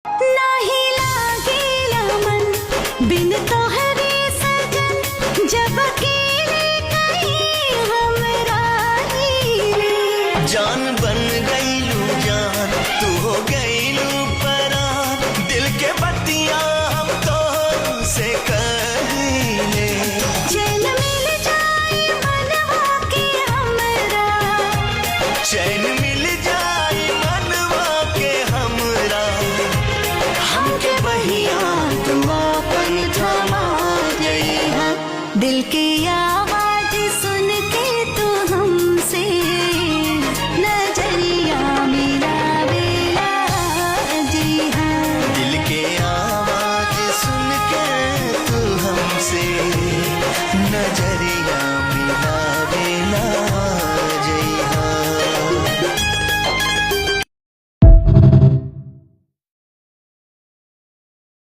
नाही लागेला मन बिन तोहरे सजन, जब अकेले कहीं हम राहीले। जान बन गईलू जान, तू हो गईलू परान, दिल के बत्तियां हम तो से कहीले। चैन मिल जाए मनवा के हमरा, चैन मिल जाए मनवा के हमरा, हमके बहिया तुम अपन थमा जइहा, दिल के